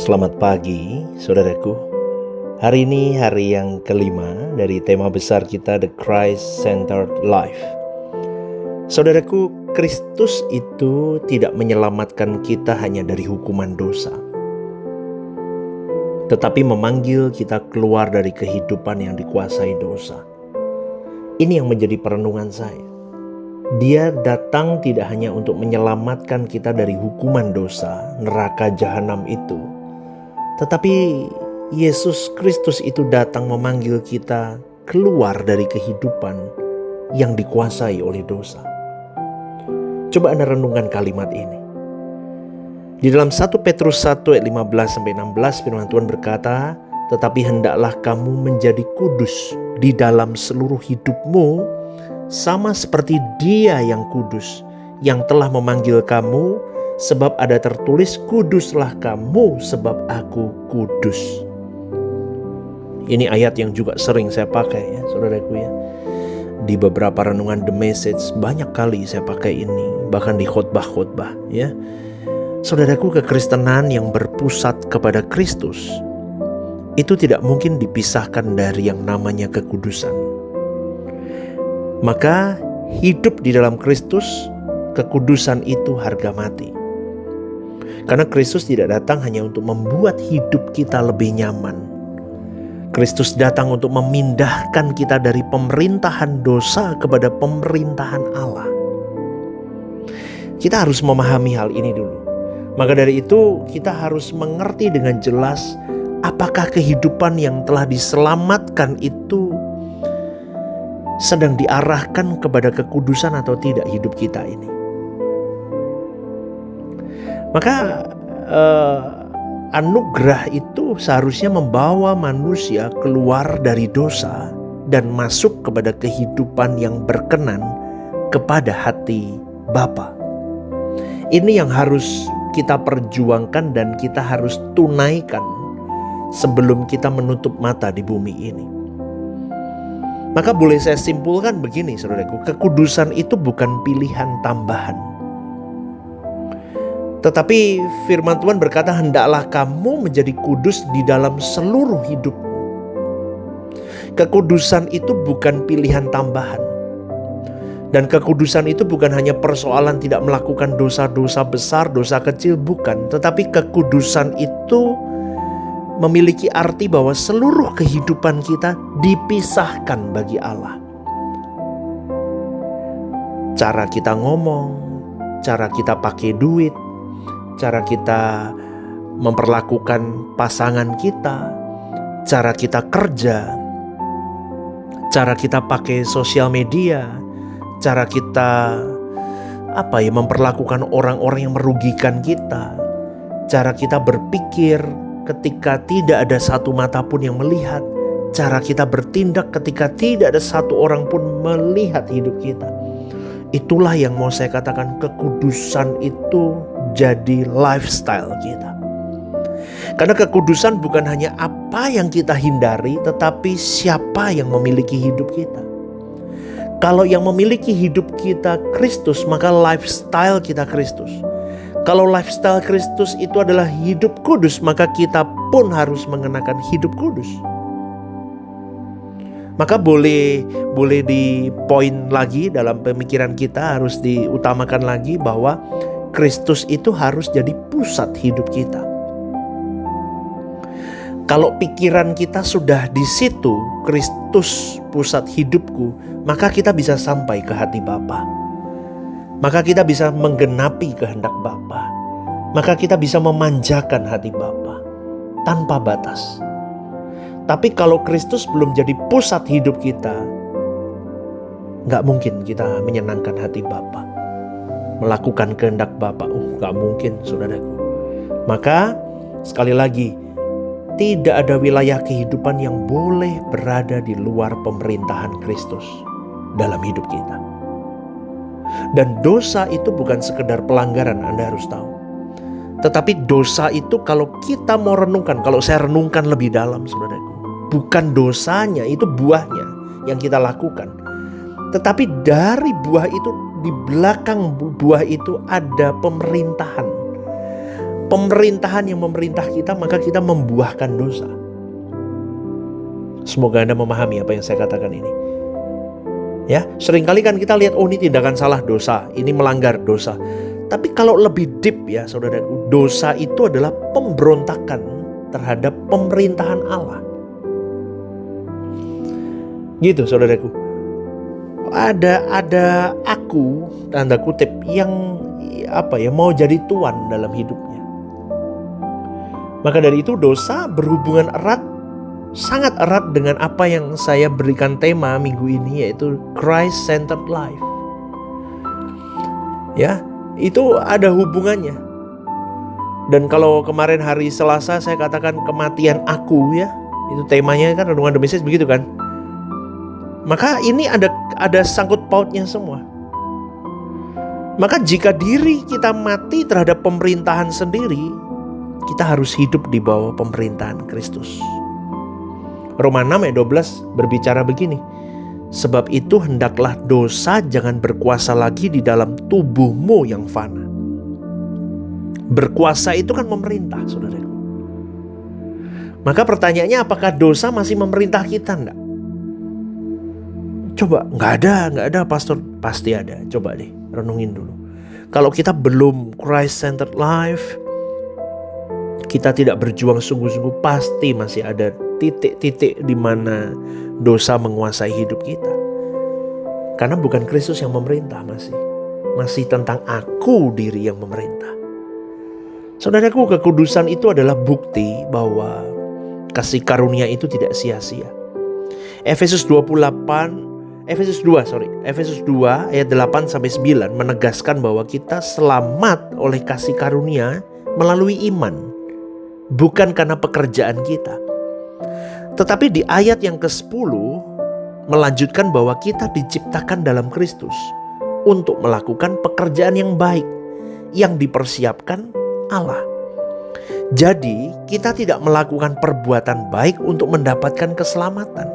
Selamat pagi, saudaraku. Hari ini hari yang kelima dari tema besar kita, The Christ-Centered Life. Saudaraku, Kristus itu tidak menyelamatkan kita hanya dari hukuman dosa, tetapi memanggil kita keluar dari kehidupan yang dikuasai dosa. Ini yang menjadi perenungan saya. Dia datang tidak hanya untuk menyelamatkan kita dari hukuman dosa, neraka jahanam itu, tetapi Yesus Kristus itu datang memanggil kita keluar dari kehidupan yang dikuasai oleh dosa. Coba Anda renungkan kalimat ini. Di dalam 1 Petrus 1 ayat 15-16 firman Tuhan berkata, "Tetapi hendaklah kamu menjadi kudus di dalam seluruh hidupmu, sama seperti Dia yang kudus, yang telah memanggil kamu, sebab ada tertulis, kuduslah kamu sebab aku kudus." Ini ayat yang juga sering saya pakai ya, saudaraku ya. Di beberapa renungan The Message banyak kali saya pakai ini, bahkan di khotbah-khotbah ya. Saudaraku, kekristenan yang berpusat kepada Kristus itu tidak mungkin dipisahkan dari yang namanya kekudusan. Maka hidup di dalam Kristus, kekudusan itu harga mati. Karena Kristus tidak datang hanya untuk membuat hidup kita lebih nyaman. Kristus datang untuk memindahkan kita dari pemerintahan dosa kepada pemerintahan Allah. Kita harus memahami hal ini dulu. Maka dari itu kita harus mengerti dengan jelas apakah kehidupan yang telah diselamatkan itu sedang diarahkan kepada kekudusan atau tidak hidup kita ini. Maka anugerah itu seharusnya membawa manusia keluar dari dosa dan masuk kepada kehidupan yang berkenan kepada hati Bapa. Ini yang harus kita perjuangkan dan kita harus tunaikan sebelum kita menutup mata di bumi ini. Maka boleh saya simpulkan begini, saudaraku, kekudusan itu bukan pilihan tambahan. Tetapi firman Tuhan berkata, hendaklah kamu menjadi kudus di dalam seluruh hidupmu. Kekudusan itu bukan pilihan tambahan. Dan kekudusan itu bukan hanya persoalan tidak melakukan dosa-dosa besar, dosa kecil, bukan. Tetapi kekudusan itu memiliki arti bahwa seluruh kehidupan kita dipisahkan bagi Allah. Cara kita ngomong, cara kita pakai duit, cara kita memperlakukan pasangan kita, cara kita kerja, cara kita pakai sosial media, cara kita memperlakukan orang-orang yang merugikan kita, cara kita berpikir ketika tidak ada satu mata pun yang melihat, cara kita bertindak ketika tidak ada satu orang pun melihat hidup kita. Itulah yang mau saya katakan, kekudusan itu jadi lifestyle kita. Karena kekudusan bukan hanya apa yang kita hindari, tetapi siapa yang memiliki hidup kita. Kalau yang memiliki hidup kita Kristus, maka lifestyle kita Kristus. Kalau lifestyle Kristus itu adalah hidup kudus, maka kita pun harus mengenakan hidup kudus. Maka boleh di poin lagi dalam pemikiran kita, harus diutamakan lagi bahwa Kristus itu harus jadi pusat hidup kita. Kalau pikiran kita sudah di situ, Kristus pusat hidupku, maka kita bisa sampai ke hati Bapa. Maka kita bisa menggenapi kehendak Bapa. Maka kita bisa memanjakan hati Bapa tanpa batas. Tapi kalau Kristus belum jadi pusat hidup kita, gak mungkin kita menyenangkan hati Bapa, melakukan kehendak Bapa. Gak mungkin, saudaraku. Maka sekali lagi, tidak ada wilayah kehidupan yang boleh berada di luar pemerintahan Kristus dalam hidup kita. Dan dosa itu bukan sekedar pelanggaran, Anda harus tahu. Tetapi dosa itu kalau kita mau renungkan, kalau saya renungkan lebih dalam, saudaraku, bukan dosanya, itu buahnya yang kita lakukan. Tetapi dari buah itu, di belakang buah itu ada pemerintahan. pemerintahan yang memerintah kita, maka kita membuahkan dosa. Semoga Anda memahami apa yang saya katakan ini. Ya, seringkali kan kita lihat, oh ini tindakan salah, dosa, ini melanggar, dosa. Tapi kalau lebih deep ya saudaraku, dosa itu adalah pemberontakan terhadap pemerintahan Allah. Gitu saudaraku. Ada aku, tanda kutip, yang mau jadi tuan dalam hidupnya. Maka dari itu dosa berhubungan erat, sangat erat dengan apa yang saya berikan tema minggu ini, yaitu Christ-centered life. Ya, itu ada hubungannya. Dan kalau kemarin hari Selasa saya katakan kematian aku ya, itu temanya kan renungan The Message begitu kan. Maka ini ada sangkut pautnya semua. Maka jika diri kita mati terhadap pemerintahan sendiri, kita harus hidup di bawah pemerintahan Kristus. Roma 6 ayat 12 berbicara begini. Sebab itu hendaklah dosa jangan berkuasa lagi di dalam tubuhmu yang fana. Berkuasa itu kan memerintah, saudaraku. Maka pertanyaannya, apakah dosa masih memerintah kita? Enggak. Coba, nggak ada pastor. Pasti ada. Coba deh, renungin dulu. Kalau kita belum Christ-centered life, kita tidak berjuang sungguh-sungguh, pasti masih ada titik-titik di mana dosa menguasai hidup kita. Karena bukan Kristus yang memerintah, masih tentang aku diri yang memerintah. Saudaraku, kekudusan itu adalah bukti bahwa kasih karunia itu tidak sia-sia. Efesus 2 ayat 8 sampai 9 menegaskan bahwa kita selamat oleh kasih karunia melalui iman, bukan karena pekerjaan kita. Tetapi di ayat yang ke-10 melanjutkan bahwa kita diciptakan dalam Kristus untuk melakukan pekerjaan yang baik yang dipersiapkan Allah. Jadi kita tidak melakukan perbuatan baik untuk mendapatkan keselamatan.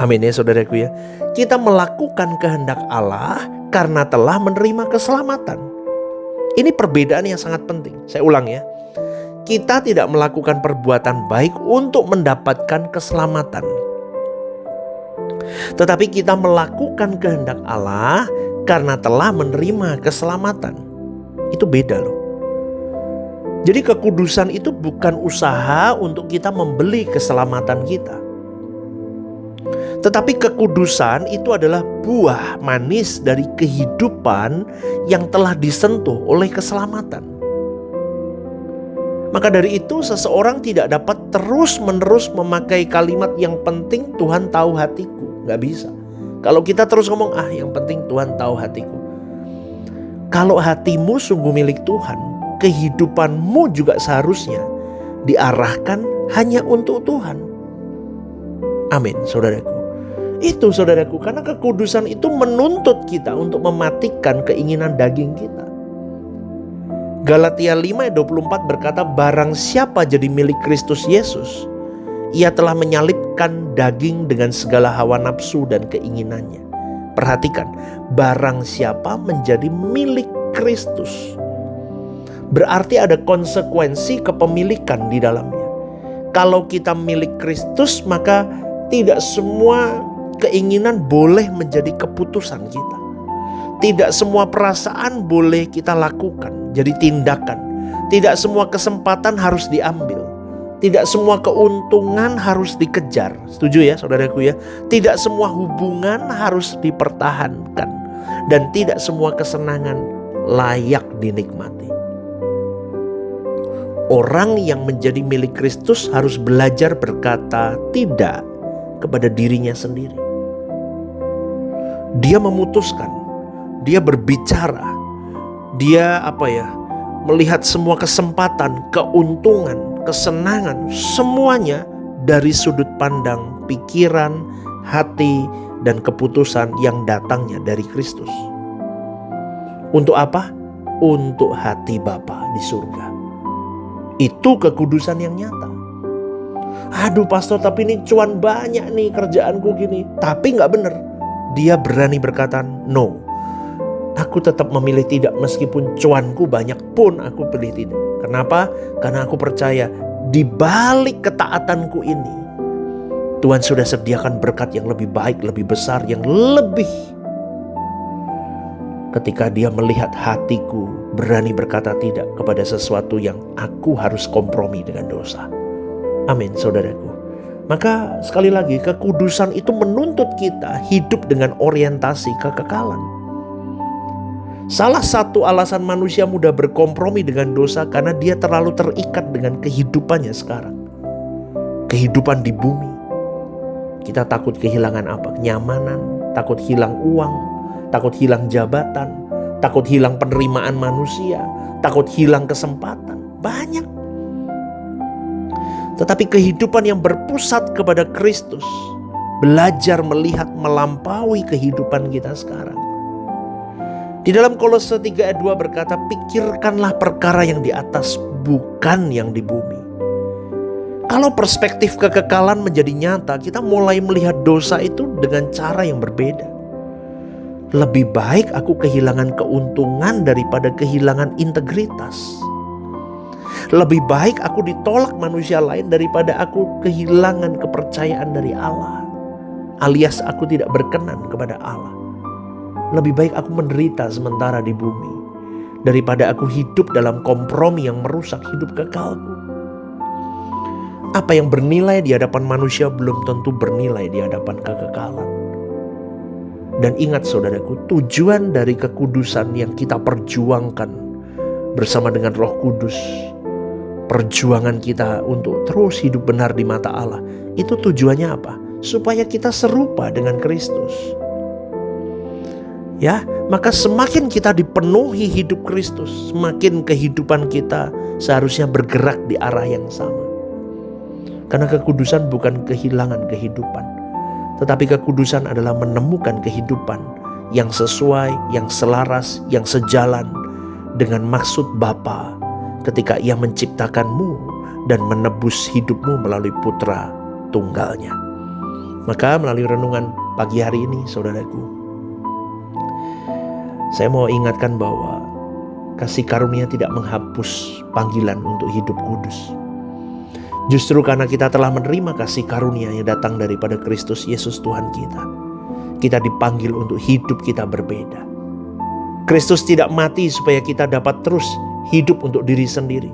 Amin ya saudaraku ya. Kita melakukan kehendak Allah karena telah menerima keselamatan. Ini perbedaan yang sangat penting. Saya ulang ya. Kita tidak melakukan perbuatan baik untuk mendapatkan keselamatan. Tetapi kita melakukan kehendak Allah karena telah menerima keselamatan. Itu beda loh. Jadi kekudusan itu bukan usaha untuk kita membeli keselamatan kita. Tetapi kekudusan itu adalah buah manis dari kehidupan yang telah disentuh oleh keselamatan. Maka dari itu seseorang tidak dapat terus-menerus memakai kalimat yang penting Tuhan tahu hatiku. Gak bisa. Kalau kita terus ngomong yang penting Tuhan tahu hatiku. Kalau hatimu sungguh milik Tuhan, kehidupanmu juga seharusnya diarahkan hanya untuk Tuhan. Amin saudaraku. Itu saudaraku, karena kekudusan itu menuntut kita untuk mematikan keinginan daging kita. Galatia 5 ayat 24 berkata, barang siapa jadi milik Kristus Yesus, ia telah menyalibkan daging dengan segala hawa nafsu dan keinginannya. Perhatikan, barang siapa menjadi milik Kristus, berarti ada konsekuensi kepemilikan di dalamnya. Kalau kita milik Kristus, maka tidak semua keinginan boleh menjadi keputusan kita. Tidak semua perasaan boleh kita lakukan jadi tindakan. Tidak semua kesempatan harus diambil. Tidak semua keuntungan harus dikejar. Setuju ya saudaraku ya? Tidak semua hubungan harus dipertahankan. Dan tidak semua kesenangan layak dinikmati. Orang yang menjadi milik Kristus harus belajar berkata tidak kepada dirinya sendiri. Dia memutuskan, dia berbicara, dia melihat semua kesempatan, keuntungan, kesenangan, semuanya dari sudut pandang pikiran, hati, dan keputusan yang datangnya dari Kristus. Untuk apa? Untuk hati Bapa di surga. Itu kekudusan yang nyata. Aduh pastor, tapi ini cuan banyak nih, kerjaanku gini. Tapi gak bener. Dia berani berkata no. Aku tetap memilih tidak, meskipun cuanku banyak pun aku pilih tidak. Kenapa? Karena aku percaya di balik ketaatanku ini, Tuhan sudah sediakan berkat yang lebih baik, lebih besar, yang lebih. Ketika Dia melihat hatiku berani berkata tidak kepada sesuatu yang aku harus kompromi dengan dosa. Amin, saudaraku. Maka sekali lagi, kekudusan itu menuntut kita hidup dengan orientasi kekekalan. Salah satu alasan manusia mudah berkompromi dengan dosa karena dia terlalu terikat dengan kehidupannya sekarang. Kehidupan di bumi. Kita takut kehilangan apa? Kenyamanan, takut hilang uang, takut hilang jabatan, takut hilang penerimaan manusia, takut hilang kesempatan. Banyak. Tetapi kehidupan yang berpusat kepada Kristus, belajar melihat melampaui kehidupan kita sekarang. Di dalam Kolose 3 ayat 2 berkata, pikirkanlah perkara yang di atas, bukan yang di bumi. Kalau perspektif kekekalan menjadi nyata, kita mulai melihat dosa itu dengan cara yang berbeda. Lebih baik aku kehilangan keuntungan daripada kehilangan integritas. Lebih baik aku ditolak manusia lain daripada aku kehilangan kepercayaan dari Allah. Alias aku tidak berkenan kepada Allah. Lebih baik aku menderita sementara di bumi daripada aku hidup dalam kompromi yang merusak hidup kekalku. Apa yang bernilai di hadapan manusia belum tentu bernilai di hadapan kekekalan. Dan ingat saudaraku, tujuan dari kekudusan yang kita perjuangkan bersama dengan Roh Kudus, perjuangan kita untuk terus hidup benar di mata Allah, itu tujuannya apa? Supaya kita serupa dengan Kristus. Ya, maka semakin kita dipenuhi hidup Kristus, semakin kehidupan kita seharusnya bergerak di arah yang sama. Karena kekudusan bukan kehilangan kehidupan, tetapi kekudusan adalah menemukan kehidupan yang sesuai, yang selaras, yang sejalan dengan maksud Bapa ketika Ia menciptakanmu dan menebus hidupmu melalui Putra Tunggalnya. Maka melalui renungan pagi hari ini, saudaraku, saya mau ingatkan bahwa kasih karunia tidak menghapus panggilan untuk hidup kudus. Justru karena kita telah menerima kasih karunia yang datang daripada Kristus Yesus Tuhan kita dipanggil untuk hidup kita berbeda. Kristus tidak mati supaya kita dapat terus hidup untuk diri sendiri.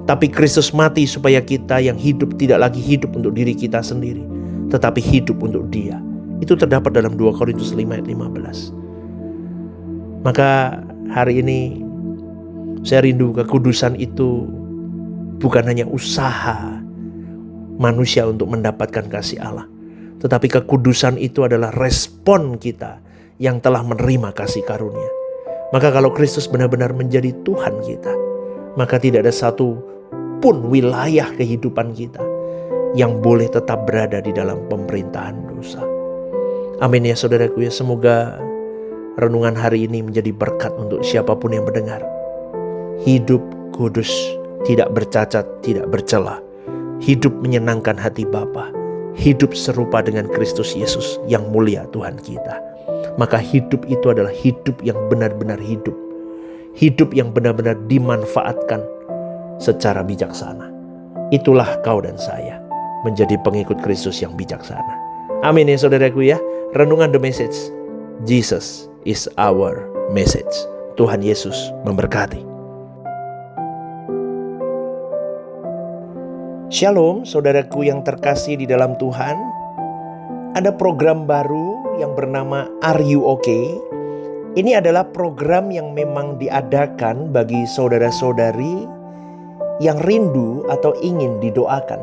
Tapi Kristus mati supaya kita yang hidup tidak lagi hidup untuk diri kita sendiri, tetapi hidup untuk Dia. Itu terdapat dalam 2 Korintus 5 ayat 15. Maka hari ini saya rindu kekudusan itu bukan hanya usaha manusia untuk mendapatkan kasih Allah, tetapi kekudusan itu adalah respon kita yang telah menerima kasih karunia. Maka kalau Kristus benar-benar menjadi Tuhan kita, maka tidak ada satu pun wilayah kehidupan kita yang boleh tetap berada di dalam pemerintahan dosa. Amin ya saudaraku ya, semoga renungan hari ini menjadi berkat untuk siapapun yang mendengar. Hidup kudus, tidak bercacat, tidak bercela. Hidup menyenangkan hati Bapa. Hidup serupa dengan Kristus Yesus yang mulia Tuhan kita. Maka hidup itu adalah hidup yang benar-benar hidup. Hidup yang benar-benar dimanfaatkan secara bijaksana. Itulah kau dan saya menjadi pengikut Kristus yang bijaksana. Amin ya saudaraku ya. Renungan The Message. Jesus is our message. Tuhan Yesus memberkati. Shalom saudaraku yang terkasih di dalam Tuhan. Ada program baru yang bernama Are You Okay? Ini adalah program yang memang diadakan bagi saudara-saudari yang rindu atau ingin didoakan.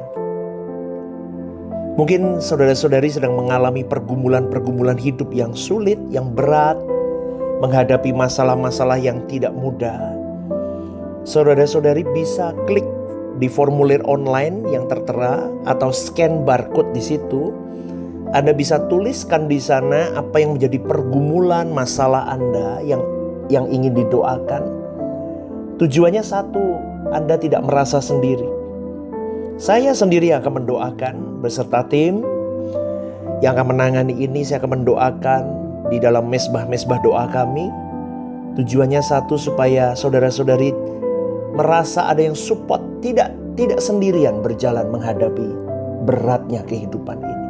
Mungkin saudara-saudari sedang mengalami pergumulan-pergumulan hidup yang sulit, yang berat, menghadapi masalah-masalah yang tidak mudah. Saudara-saudari bisa klik di formulir online yang tertera atau scan barcode di situ. Anda bisa tuliskan di sana apa yang menjadi pergumulan masalah Anda yang ingin didoakan. Tujuannya satu, Anda tidak merasa sendiri. Saya sendiri akan mendoakan beserta tim yang akan menangani ini. Saya akan mendoakan di dalam mesbah-mesbah doa kami. Tujuannya satu, supaya saudara-saudari merasa ada yang support, tidak sendirian berjalan menghadapi beratnya kehidupan ini.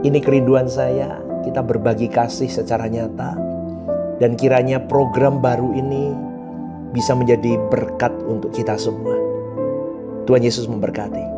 Ini kerinduan saya, kita berbagi kasih secara nyata, dan kiranya program baru ini bisa menjadi berkat untuk kita semua. Tuhan Yesus memberkati.